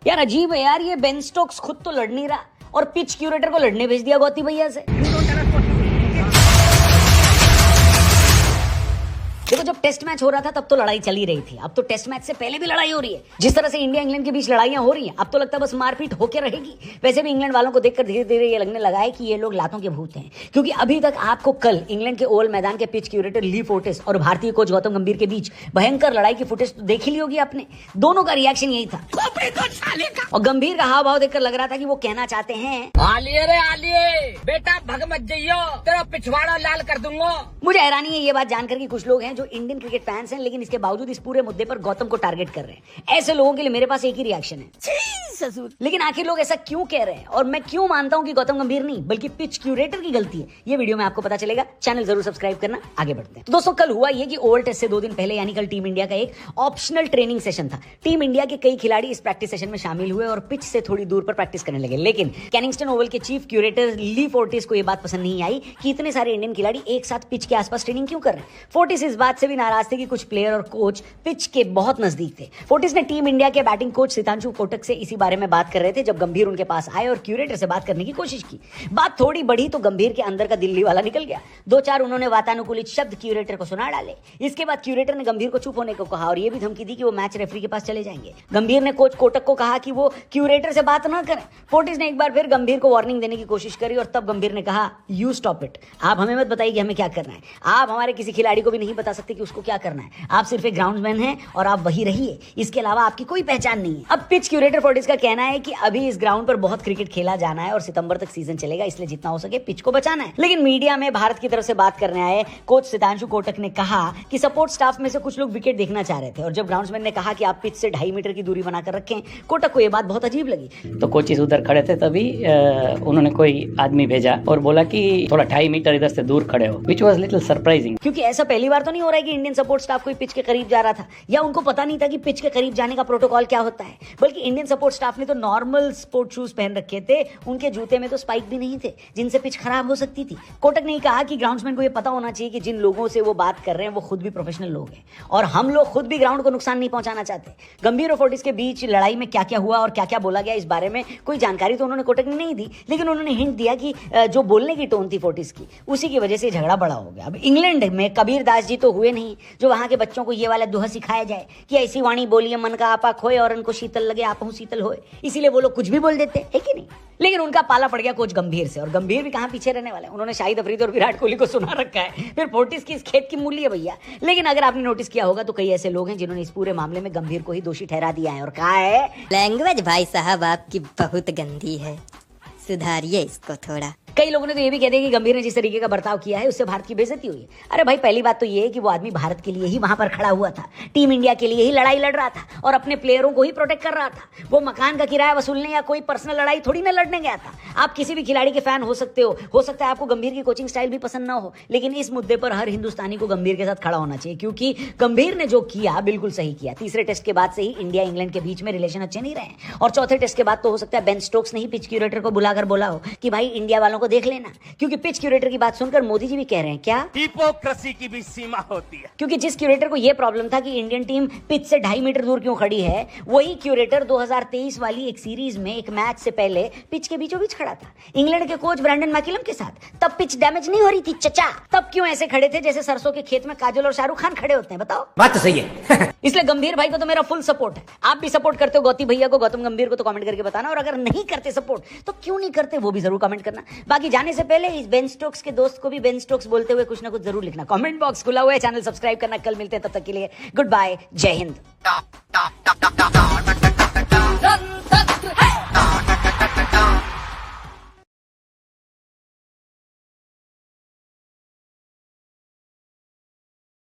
यार अजीब है यार, ये बेन स्टोक्स खुद तो लड़ नहीं रहा और पिच क्यूरेटर को लड़ने भेज दिया गौती भैया से। देखो जब टेस्ट मैच हो रहा था तब तो लड़ाई चली रही थी, अब तो टेस्ट मैच से पहले भी लड़ाई हो रही है। जिस तरह से इंडिया इंग्लैंड के बीच लड़ाइयां हो रही हैं अब तो लगता है बस मारपीट होकर रहेगी। वैसे भी इंग्लैंड वालों को देखकर धीरे धीरे ये लगने लगा है कि ये लोग लातों के भूत हैं, क्योंकि अभी तक आपको कल इंग्लैंड के ओवल मैदान के पिच क्यूरेटर ली फोर्टिस और भारतीय कोच गौतम गंभीर के बीच भयंकर लड़ाई की फुटेज तो देख ही ली होगी आपने। दोनों का रिएक्शन यही था और गंभीर का हाव भाव देखकर लग रहा था कि वो कहना चाहते हैं आलिए रे आलिए बेटा भग मत जाइयो, तेरा पिछवाड़ा लाल कर दूंगा। मुझे हैरानी है ये बात जानकर कि कुछ लोग हैं जो इंडियन क्रिकेट फैंस हैं लेकिन इसके बावजूद इस पूरे मुद्दे पर गौतम को टारगेट कर रहे हैं। ऐसे लोगों के लिए मेरे पास एक ही रिएक्शन है, लेकिन आखिर लोग ऐसा क्यों कह रहे हैं और मैं क्यों मानता हूं कि गौतम गंभीर नहीं बल्कि पिच क्यूरेटर की गलती है, ये वीडियो में आपको पता चलेगा। चैनल जरूर सब्सक्राइब करना। आगे बढ़ते हैं। तो दोस्तों कल हुआ ये कि ओवल टेस्ट से 2 दिन पहले यानी कल टीम इंडिया का एक ऑप्शनल ट्रेनिंग सेशन था। टीम इंडिया के कई खिलाड़ी इस प्रैक्टिस सेशन में शामिल हुए और पिच से थोड़ी दूर पर प्रैक्टिस करने लगे, लेकिन कैनिंगस्टन ओवल के चीफ क्यूरेटर ली फोर्टिस को यह बात पसंद नहीं आई कि इतने सारे इंडियन खिलाड़ी एक साथ पिच के आसपास ट्रेनिंग क्यों कर रहे हैं। फोर्टिस इस बात से भी नाराज थे कि कुछ प्लेयर और कोच पिच के बहुत नजदीक थे। फोर्टिस ने टीम इंडिया के बैटिंग कोच सितांशु कोटक से इसी बारे में बात कर रहे थे जब गंभीर उनके पास आए और क्यूरेटर से बात करने की कोशिश की। बात थोड़ी बढ़ी तो गंभीर के अंदर का दिल्ली वाला निकल गया। 2-4 उन्होंने वातानुकूलित शब्द क्यूरेटर को सुना डाले। इसके बाद क्यूरेटर ने गंभीर को चुप होने को कहा और यह भी धमकी दी कि वो मैच रेफरी के पास चले जाएंगे। गंभीर ने कोच कोटक को कहा कि वो क्यूरेटर से बात ना करें। फोर्टिस ने एक बार फिर गंभीर को वार्निंग देने की कोशिश करी और तब गंभीर ने कहा यू स्टॉप इट, आप हमें मत बताइए कि हमें क्या करना है। आप हमारे किसी खिलाड़ी को भी नहीं बता सकते कि उसको क्या करना है। आप सिर्फ एक ग्राउंड्समैन हैं और आप वही रहिए, इसके अलावा आपकी कोई पहचान नहीं है। अब पिच क्यूरेटर फोर्टिस का कहना है कि अभी इस ग्राउंड पर बहुत क्रिकेट खेला जाना है और सितंबर तक सीजन चलेगा, इसलिए जितना हो सके पिच को बचाना है। लेकिन मीडिया में भारत की तरफ से बात करने आए कोच सितांशु कोटक ने कहा कि सपोर्ट स्टाफ में से कुछ लोग विकेट देखना चाह रहे थे और जब ग्राउंड्समैन ने कहा कि आप पिच से 2.5 मीटर की दूरी बनाकर रखें, कोटक को यह बात बहुत अजीब लगी। तो कोचेस उधर खड़े थे, तभी उन्होंने कोई आदमी भेजा और बोला कि थोड़ा 2.5 मीटर इधर से दूर खड़े हो, विच वॉज लिटिल सरप्राइजिंग, क्योंकि ऐसा पहली बार तो नहीं हो रहा है कि इंडियन सपोर्ट स्टाफ कोई पिच के करीब जा रहा था या उनको पता नहीं था कि पिच के करीब जाने का प्रोटोकॉल क्या होता है। बल्कि इंडियन सपोर्ट स्टाफ ने तो नॉर्मल स्पोर्ट शूज पहन रखे थे, उनके जूते में तो स्पाइक भी नहीं थे जिनसे पिच खराब हो सकती थी। कोटक ने कहा कि ग्राउंड्समैन को यह पता होना चाहिए कि जिन लोगों से वो बात कर रहे हैं वो खुद भी प्रोफेशनल लोग हैं और हम लोग खुद भी ग्राउंड को नुकसान नहीं पहुंचाना चाहते। गंभीर और फोर्टिस के बीच लड़ाई में क्या क्या हुआ और क्या क्या बोला गया इस बारे में कोई जानकारी तो उन्होंने कोटक ने नहीं दी, लेकिन उन्होंने हिंट दिया कि जो बोलने की टोन थी फोर्टिस की उसी की वजह से झगड़ा बड़ा हो गया। अब इंग्लैंड में कबीर दास जी तो हुए नहीं जो वहां के बच्चों को ये वाला दोहा सिखाया जाए कि ऐसी वाणी बोलिए मन का आपा खोए और उनको शीतल लगे आपहु शीतल होए, इसीलिए वो लोग कुछ भी बोल देते है कि नहीं। लेकिन उनका पाला पड़ गया कोच गंभीर से और गंभीर भी कहां पीछे रहने वाले हैं। उन्होंने शाहिद अफरीदी और विराट कोहली को सुना रखा है, फिर फोर्टिस की इस खेत की मूल्य है भैया। लेकिन अगर आपने नोटिस किया होगा तो कई ऐसे लोग हैं जिन्होंने इस पूरे मामले में गंभीर को ही दोषी ठहरा दिया है और कहा है लैंग्वेज भाई साहब आपकी बहुत गंदी है, सुधारिए इसको थोड़ा। कई लोगों ने तो ये भी कह दिया कि गंभीर ने जिस तरीके का बर्ताव किया है उससे भारत की बेइज्जती हुई है। अरे भाई पहली बात तो ये है कि वो आदमी भारत के लिए ही वहां पर खड़ा हुआ था, टीम इंडिया के लिए ही लड़ाई लड़ रहा था और अपने प्लेयरों को ही प्रोटेक्ट कर रहा था। वो मकान का किराया वसूलने या कोई पर्सनल लड़ाई थोड़ी ना लड़ने गया था। आप किसी भी खिलाड़ी के फैन हो सकते हो सकता है आपको गंभीर की कोचिंग स्टाइल भी पसंद ना हो, लेकिन इस मुद्दे पर हर हिंदुस्तानी को गंभीर के साथ खड़ा होना चाहिए क्योंकि गंभीर ने जो किया बिल्कुल सही किया। तीसरे टेस्ट के बाद से ही इंडिया इंग्लैंड के बीच में रिलेशन अच्छे नहीं रहे और चौथे टेस्ट के बाद तो हो सकता है बेन स्टोक्स ने ही पिच क्यूरेटर को बुलाकर बोला हो कि भाई इंडिया वालों को देख लेना, क्योंकि पिच क्यूरेटर की बात सुनकर मोदी जी भी कह रहे हैं क्या हिपोक्रेसी की भी सीमा होती है, क्योंकि जिस क्यूरेटर को यह प्रॉब्लम था कि इंडियन टीम पिच से 2.5 मीटर दूर क्यों खड़ी है, वही क्यूरेटर 2023 वाली एक सीरीज में एक मैच से पहले पिच के बीचों बीच खड़ा था इंग्लैंड के कोच ब्रैंडन मैकलम के साथ। तब पिच डैमेज नहीं हो रही थी चचा, तब क्यों ऐसे खड़े थे जैसे सरसों के खेत में काजल और शाहरुख खान खड़े होते हैं, बताओ। बात तो सही है। इसलिए गंभीर भाई को तो मेरा फुल सपोर्ट है। आप भी सपोर्ट करते हो गौती भैया को, गौतम गंभीर को, तो कमेंट करके बताना, और अगर नहीं करते सपोर्ट तो क्यों नहीं करते वो भी जरूर कमेंट करना। बाकी जाने से पहले इस बेन स्टोक्स के दोस्त को भी बेन स्टोक्स बोलते हुए कुछ ना कुछ जरूर लिखना। कमेंट बॉक्स खुला हुआ है, चैनल सब्सक्राइब करना। कल मिलते हैं, तब तक के लिए गुड बाय, जय हिंद।